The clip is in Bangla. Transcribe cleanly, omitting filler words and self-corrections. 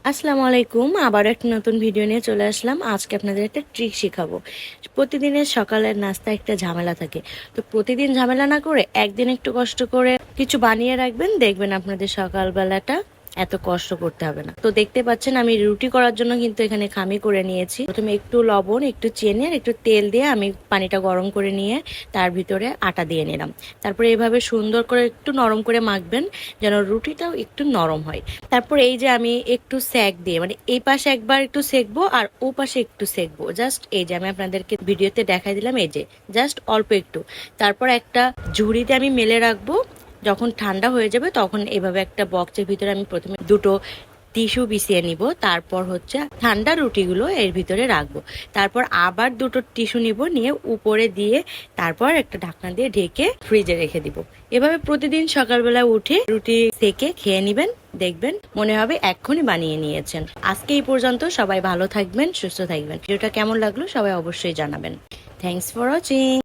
আসসালামু আলাইকুম, আবার একটা নতুন ভিডিও নিয়ে চলে আসলাম। আজকে আপনাদের একটা ট্রিক শেখাবো। প্রতিদিনের সকালের নাস্তা একটা ঝামেলা থাকে, তো প্রতিদিন ঝামেলা না করে একদিন একটু কষ্ট করে কিছু বানিয়ে রাখবেন, দেখবেন আপনাদের সকালবেলাটা এত কষ্ট করতে হবে না। তো দেখতে পাচ্ছেন আমি রুটি করার জন্য কিন্তু এখানে খামি করে নিয়েছি। প্রথমে একটু লবণ, একটু চিনি আর একটু তেল দিয়ে আমি পানিটা গরম করে নিয়ে তার ভিতরে আটা দিয়ে নিলাম। তারপরে এইভাবে সুন্দর করে একটু নরম করে মাখবেন, যেন রুটিটাও একটু নরম হয়। তারপর এই যে আমি একটু সেক দিয়ে, মানে এই পাশে একবার একটু সেকবো আর ও পাশে একটু সেকবো, জাস্ট এই যে আমি আপনাদেরকে ভিডিওতে দেখাই দিলাম, এই যে জাস্ট অল্প একটু। তারপর একটা ঝুড়িতে আমি মেলে রাখবো। যখন ঠান্ডা হয়ে যাবে তখন এভাবে একটা বক্সের ভিতরে আমি প্রথমে দুটো টিস্যু বিছিয়ে নিব, তারপর হচ্ছে ঠান্ডা রুটিগুলো এর ভিতরে রাখবো। তারপর আবার দুটো টিস্যু নিব, নিয়ে উপরে দিয়ে তারপর একটা ঢাকনা দিয়ে ঢেকে ফ্রিজে রেখে দিব। এভাবে প্রতিদিন সকালবেলা উঠে রুটি সেকে খেয়ে নিবেন, দেখবেন মনে হবে এক্ষুনি বানিয়ে নিয়েছেন। আজকে এই পর্যন্ত, সবাই ভালো থাকবেন, সুস্থ থাকবেন। ভিডিওটা কেমন লাগলো সবাই অবশ্যই জানাবেন। Thanks for watching.